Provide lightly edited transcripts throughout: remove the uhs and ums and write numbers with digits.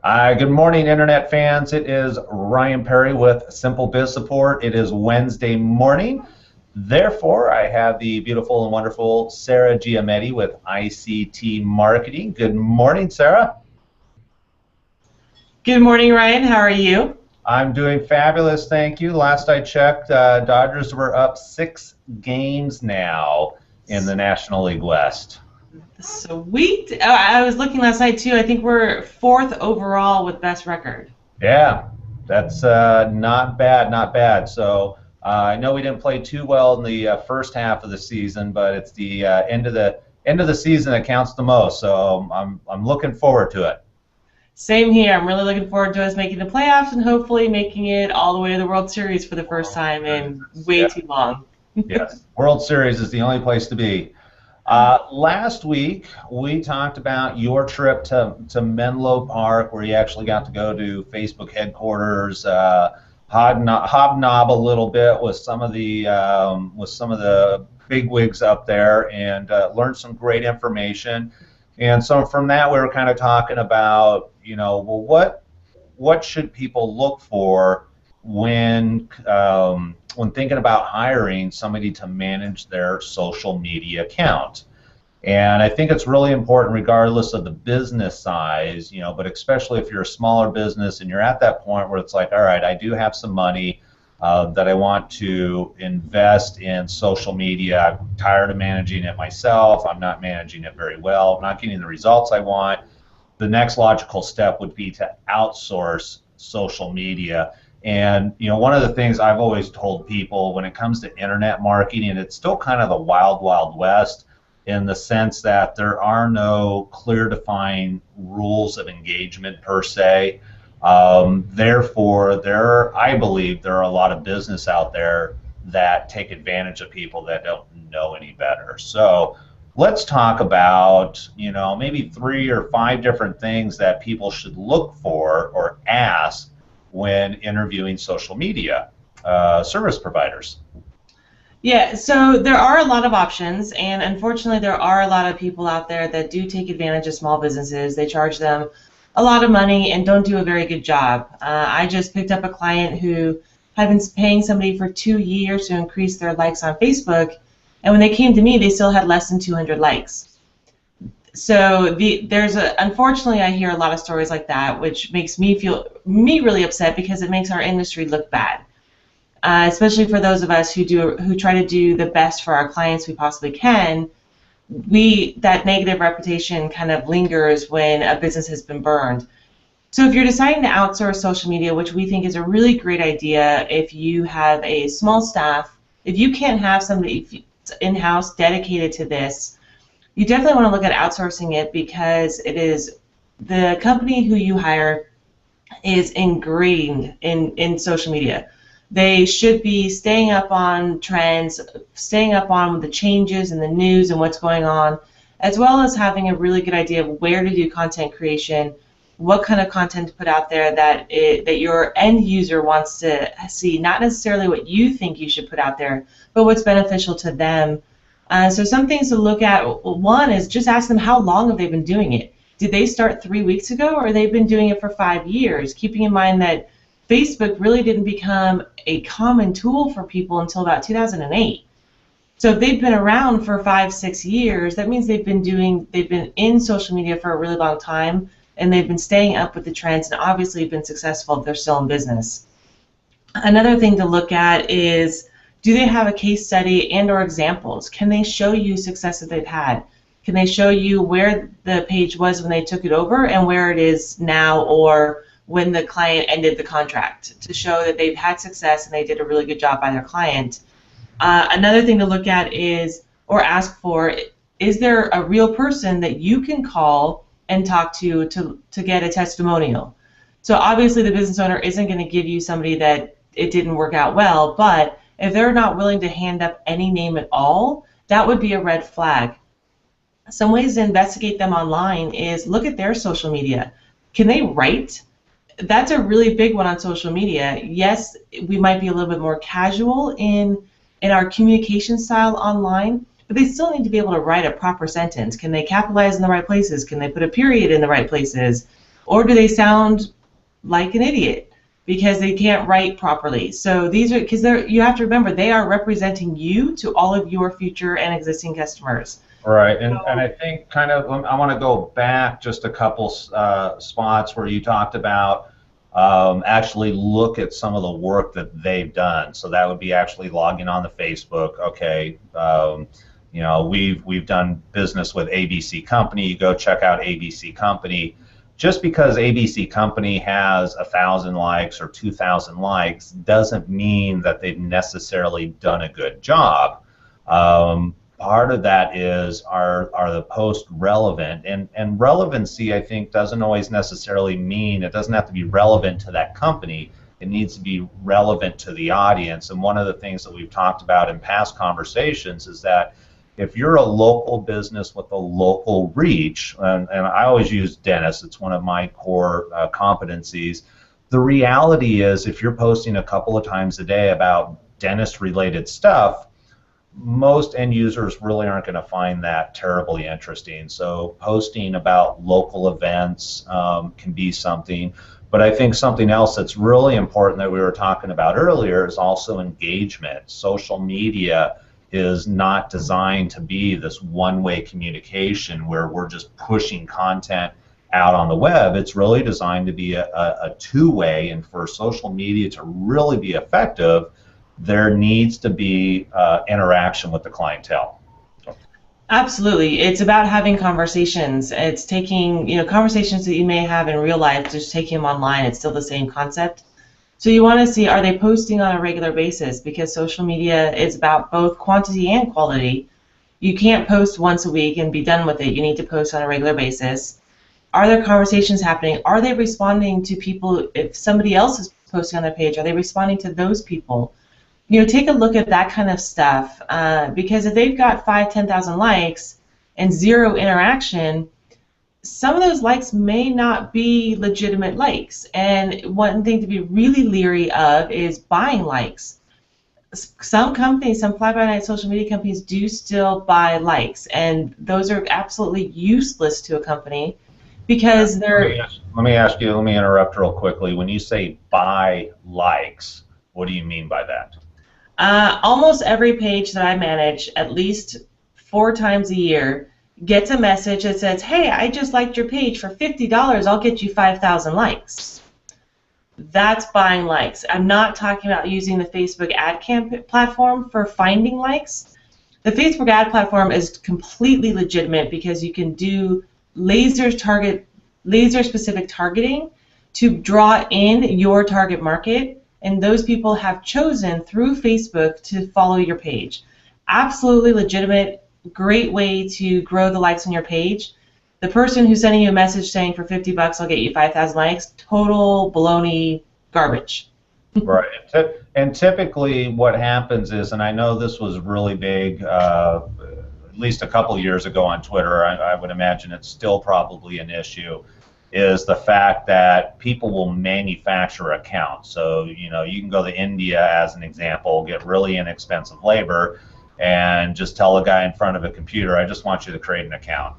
Good morning, Internet fans. It is Ryan Perry with Simple Biz Support. It is Wednesday morning. Therefore, I have the beautiful and wonderful Sarah Giametti with ICT Marketing. Good morning, Sarah. Good morning, Ryan. How are you? I'm doing fabulous, thank you. Last I checked, Dodgers were up 6 games now in the National League West. Sweet. Oh, I was looking last night too. I think we're fourth overall with best record. Yeah, that's not bad, not bad. So I know we didn't play too well in the first half of the season, but it's the end of the season that counts the most. So I'm looking forward to it. Same here. I'm really looking forward to us making the playoffs and hopefully making it all the way to the World Series for the first time in way Yeah, too long. yes. World Series is the only place to be. Last week, we talked about your trip to Menlo Park, where you actually got to go to Facebook headquarters, hobnob a little bit with some of the bigwigs up there, and learn some great information. And so from that, we were kind of talking about, well, what should people look for when thinking about hiring somebody to manage their social media account. And I think it's really important regardless of the business size, but especially if you're a smaller business and you're at that point where it's like, all right, I do have some money that I want to invest in social media. I'm tired of managing it myself. I'm not managing it very well. I'm not getting the results I want. The next logical step would be to outsource social media. And one of the things I've always told people when it comes to internet marketing, it's still kind of the wild, wild west in the sense that there are no clear defined rules of engagement per se. Therefore, I believe there are a lot of business out there that take advantage of people that don't know any better. So let's talk about, maybe 3 or 5 different things that people should look for or ask when interviewing social media service providers. Yeah, so there are a lot of options, and unfortunately, there are a lot of people out there that do take advantage of small businesses. They charge them a lot of money and don't do a very good job. I just picked up a client who had been paying somebody for 2 years to increase their likes on Facebook, and when they came to me, they still had less than 200 likes. So unfortunately, I hear a lot of stories like that, which makes me really upset because it makes our industry look bad. Especially for those of us who try to do the best for our clients we possibly can. That negative reputation kind of lingers when a business has been burned. So if you're deciding to outsource social media, which we think is a really great idea if you have a small staff, if you can't have somebody in-house dedicated to this, you definitely want to look at outsourcing it because the company who you hire is ingrained in social media. They should be staying up on trends, staying up on the changes in the news and what's going on, as well as having a really good idea of where to do content creation, what kind of content to put out there that your end user wants to see, not necessarily what you think you should put out there, but what's beneficial to them. So some things to look at, one is just ask them how long have they been doing it. Did they start 3 weeks ago, or they've been doing it for 5 years? Keeping in mind that Facebook really didn't become a common tool for people until about 2008. So if they've been around for 5-6 years, that means they've been in social media for a really long time, and they've been staying up with the trends, and obviously been successful if they're still in business. Another thing to look at is, do they have a case study and or examples? Can they show you success that they've had? Can they show you where the page was when they took it over and where it is now, or when the client ended the contract, to show that they've had success and they did a really good job by their client? Another thing to look at is, or ask for, is there a real person that you can call and talk to get a testimonial? So obviously the business owner isn't going to give you somebody that it didn't work out well, but if they're not willing to hand up any name at all, that would be a red flag. Some ways to investigate them online is look at their social media. Can they write? That's a really big one on social media. Yes, we might be a little bit more casual in our communication style online, but they still need to be able to write a proper sentence. Can they capitalize in the right places? Can they put a period in the right places? or do they sound like an idiot because they can't write properly? So these are, because you have to remember, they are representing you to all of your future and existing customers. Right, and I think kind of I want to go back just a couple spots where you talked about actually look at some of the work that they've done. So that would be actually logging on to Facebook. Okay, you know, we've done business with ABC Company. You go check out ABC Company. Just because ABC Company has 1,000 likes or 2,000 likes doesn't mean that they've necessarily done a good job. Part of that is are the posts relevant, and relevancy, I think, doesn't always necessarily mean it doesn't have to be relevant to that company. It needs to be relevant to the audience. And one of the things that we've talked about in past conversations is that if you're a local business with a local reach, and I always use dentists, it's one of my core competencies. The reality is if you're posting a couple of times a day about dentist related stuff, most end users really aren't going to find that terribly interesting. So posting about local events can be something. But I think something else that's really important that we were talking about earlier is also engagement. Social media is not designed to be this one-way communication where we're just pushing content out on the web. It's really designed to be a two-way, and for social media to really be effective, there needs to be interaction with the clientele. Absolutely. It's about having conversations. It's taking, conversations that you may have in real life, just taking them online. It's still the same concept. So you want to see, are they posting on a regular basis? Because social media is about both quantity and quality. You can't post once a week and be done with it. You need to post on a regular basis. Are there conversations happening? Are they responding to people? If somebody else is posting on their page, are they responding to those people? Take a look at that kind of stuff, because if they've got 10,000 likes and zero interaction, some of those likes may not be legitimate likes. And one thing to be really leery of is buying likes. Some companies, some fly-by-night social media companies do still buy likes, and those are absolutely useless to a company because they're... Let me ask you, let me interrupt real quickly. When you say buy likes, what do you mean by that? Almost every page that I manage, at least 4 times a year, gets a message that says, hey, I just liked your page. For $50, I'll get you 5,000 likes. That's buying likes. I'm not talking about using the Facebook ad platform for finding likes. The Facebook ad platform is completely legitimate because you can do laser-specific targeting to draw in your target market, and those people have chosen through Facebook to follow your page. Absolutely legitimate, great way to grow the likes on your page. The person who's sending you a message saying for $50 I'll get you 5,000 likes, total baloney garbage. Right. And typically what happens is, and I know this was really big at least a couple years ago on Twitter, I would imagine it's still probably an issue, is the fact that people will manufacture accounts. So, you can go to India as an example, get really inexpensive labor, and just tell a guy in front of a computer, I just want you to create an account.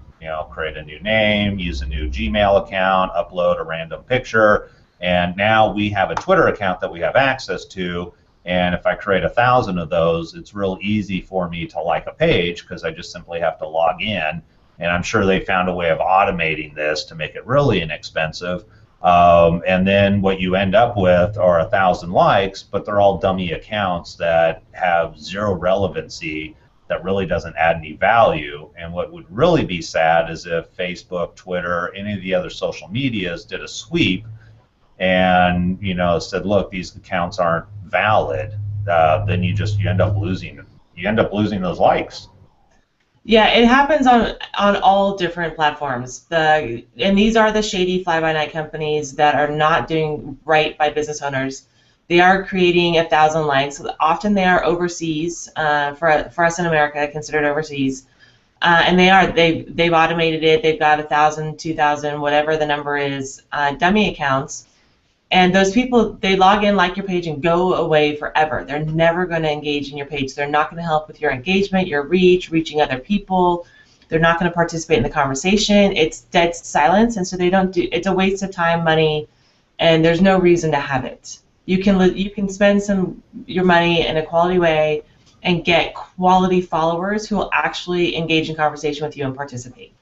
Create a new name, use a new Gmail account, upload a random picture, and now we have a Twitter account that we have access to, and if I create 1,000 of those, it's real easy for me to like a page because I just simply have to log in. And I'm sure they found a way of automating this to make it really inexpensive. And then what you end up with are 1,000 likes, but they're all dummy accounts that have zero relevancy, that really doesn't add any value. And what would really be sad is if Facebook, Twitter, any of the other social medias did a sweep and said, look, these accounts aren't valid. Then you end up losing those likes. Yeah, it happens on all different platforms. And these are the shady fly-by-night companies that are not doing right by business owners. They are creating 1,000 likes. Often they are overseas. For us in America, considered overseas, and they've automated it. They've got 1,000, 2,000, whatever the number is, dummy accounts. And those people, they log in, like your page, and go away forever. They're never going to engage in your page. They're not going to help with your engagement, your reach, reaching other people. They're not going to participate in the conversation. It's dead silence, and so they don't do. It's a waste of time, money, and there's no reason to have it. You can spend your money in a quality way and get quality followers who will actually engage in conversation with you and participate.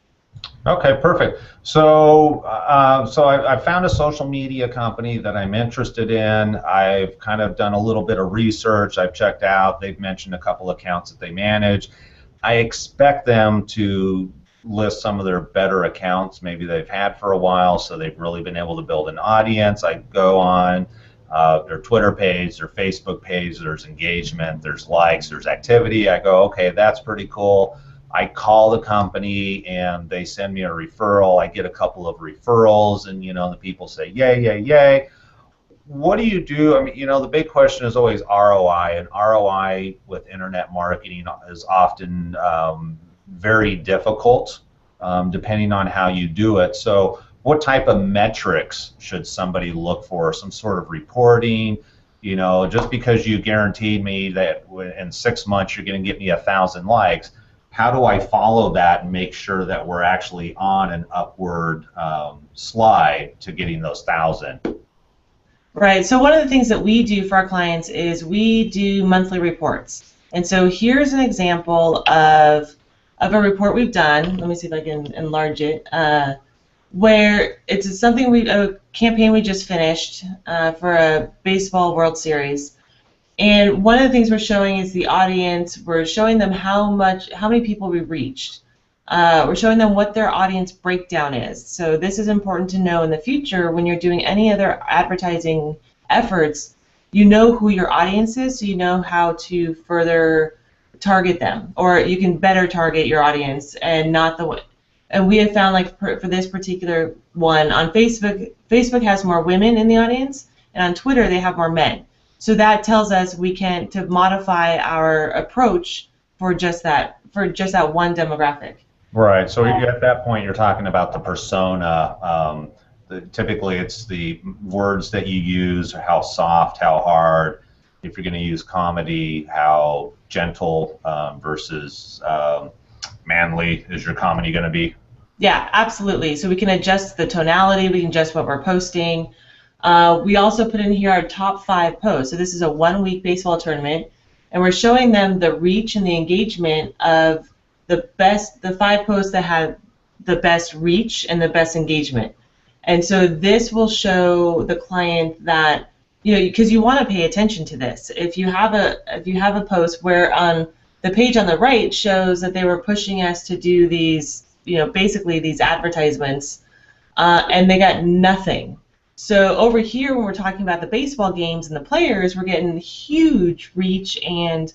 Okay, perfect. So, I found a social media company that I'm interested in. I've kind of done a little bit of research. I've checked out. They've mentioned a couple accounts that they manage. I expect them to list some of their better accounts maybe they've had for a while, so they've really been able to build an audience. I go on their Twitter page, their Facebook page, there's engagement, there's likes, there's activity. I go, okay, that's pretty cool. I call the company and they send me a referral. I get a couple of referrals, and the people say, yay, yay, yay. What do you do? I mean, the big question is always ROI, and ROI with internet marketing is often very difficult depending on how you do it. So what type of metrics should somebody look for? Some sort of reporting? Just because you guaranteed me that in 6 months you're going to get me 1,000 likes, how do I follow that and make sure that we're actually on an upward slide to getting those 1,000? Right. So one of the things that we do for our clients is we do monthly reports. And so here's an example of a report we've done. Let me see if I can enlarge it. Where it's a campaign we just finished for a baseball World Series. And one of the things we're showing is the audience. We're showing them how many people we reached. We're showing them what their audience breakdown is. So this is important to know in the future when you're doing any other advertising efforts. You know who your audience is, so you know how to further target them, or you can better target your audience and not the way. And we have found, like for this particular one on Facebook has more women in the audience, and on Twitter they have more men. So that tells us to modify our approach for just that one demographic. Right. So at that point, you're talking about the persona. Typically, it's the words that you use, how soft, how hard. If you're going to use comedy, how gentle versus manly is your comedy going to be? Yeah, absolutely. So we can adjust the tonality. We can adjust what we're posting. We also put in here our top 5 posts. So this is a 1-week baseball tournament, and we're showing them the reach and the engagement of the 5 posts that have the best reach and the best engagement. And so this will show the client that, because you want to pay attention to this. If you have a post where on the page on the right shows that they were pushing us to do these, basically these advertisements, and they got nothing. So over here, when we're talking about the baseball games and the players, we're getting huge reach and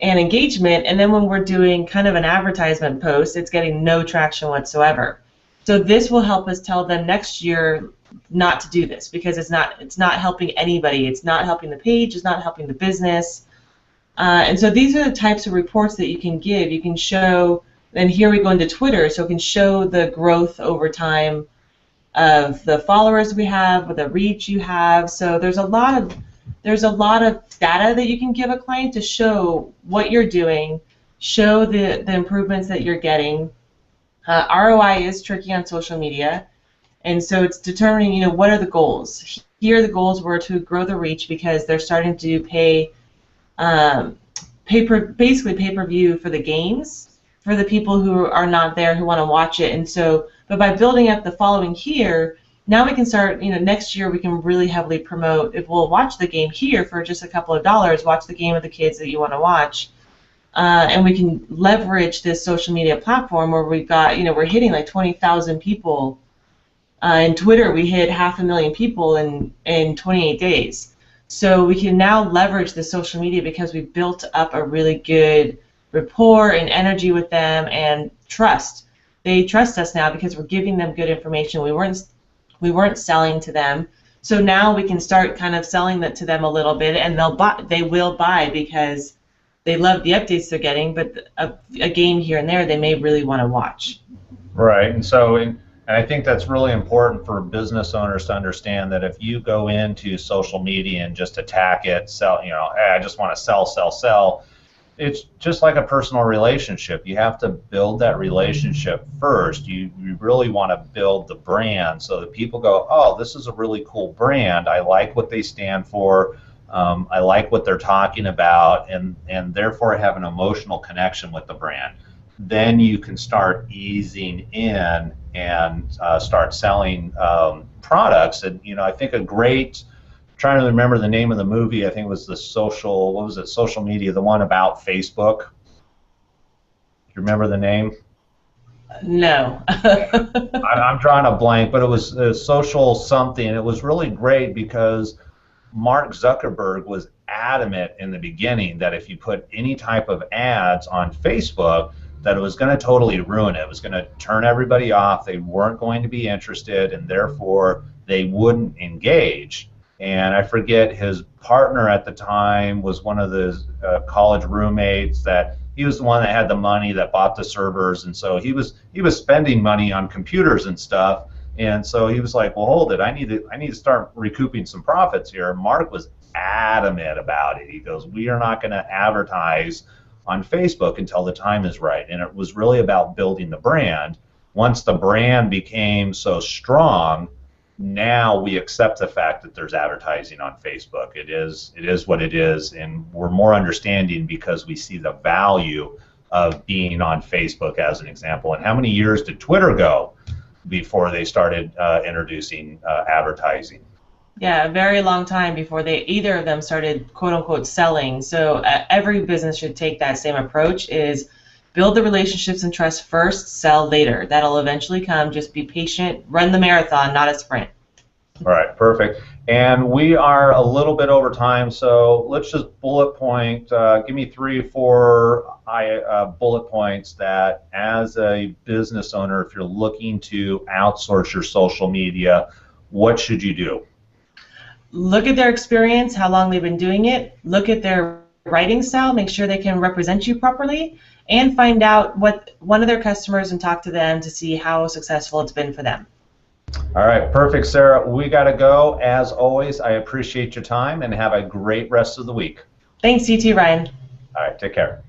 engagement, and then when we're doing kind of an advertisement post, it's getting no traction whatsoever. So this will help us tell them next year not to do this, because it's not helping anybody. It's not helping the page. It's not helping the business. And so these are the types of reports that you can give. You can show, and here we go into Twitter, so it can show the growth over time of the followers we have, the reach you have. So there's a lot of data that you can give a client to show what you're doing, show the improvements that you're getting. ROI is tricky on social media, and so it's determining, what are the goals. Here the goals were to grow the reach because they're starting to pay pay-per-view for the games for the people who are not there who want to watch it. And so, but by building up the following here, now we can start, next year we can really heavily promote. If we'll watch the game here for just a couple of dollars, watch the game of the kids that you want to watch, and we can leverage this social media platform where we've got, we're hitting like 20,000 people. In Twitter, we hit 500,000 people in 28 days. So we can now leverage the social media because we built up a really good rapport and energy with them and trust. They trust us now because we're giving them good information. We weren't selling to them. So now we can start kind of selling that to them a little bit, and they will buy because they love the updates they're getting, but a game here and there they may really want to watch. Right, and so and I think that's really important for business owners to understand that if you go into social media and just attack it, sell, hey, I just want to sell, it's just like a personal relationship. You have to build that relationship first. You really want to build the brand so that people go, oh, this is a really cool brand. I like what they stand for. I like what they're talking about, and therefore have an emotional connection with the brand. Then you can start easing in and start selling products. And I think a great, trying to remember the name of the movie. I think it was the social, what was it? Social Media, the one about Facebook. Do you remember the name? No. I'm drawing a blank, but it was social something. It was really great because Mark Zuckerberg was adamant in the beginning that if you put any type of ads on Facebook, that it was going to totally ruin it. It was going to turn everybody off. They weren't going to be interested, and therefore they wouldn't engage. And I forget, his partner at the time was one of the college roommates that he was the one that had the money that bought the servers, and so he was spending money on computers and stuff. And so he was like, well, hold it, I need to start recouping some profits here. Mark was adamant about it. He goes, we are not going to advertise on Facebook until the time is right. And it was really about building the brand. Once the brand became so strong, now we accept the fact that there's advertising on Facebook. It is what it is, and we're more understanding because we see the value of being on Facebook as an example. And how many years did Twitter go before they started introducing advertising? Yeah, a very long time before either of them started quote unquote selling. So every business should take that same approach, is build the relationships and trust first, sell later. That'll eventually come. Just be patient, run the marathon, not a sprint. All right, perfect. And we are a little bit over time, so let's just bullet point, give me 3 or 4 bullet points that as a business owner, if you're looking to outsource your social media, what should you do? Look at their experience, how long they've been doing it. Look at their writing style, make sure they can represent you properly, and find out what one of their customers and talk to them to see how successful it's been for them. All right, perfect, Sarah. We got to go. As always, I appreciate your time, and have a great rest of the week. Thanks, you too, Ryan. All right, take care.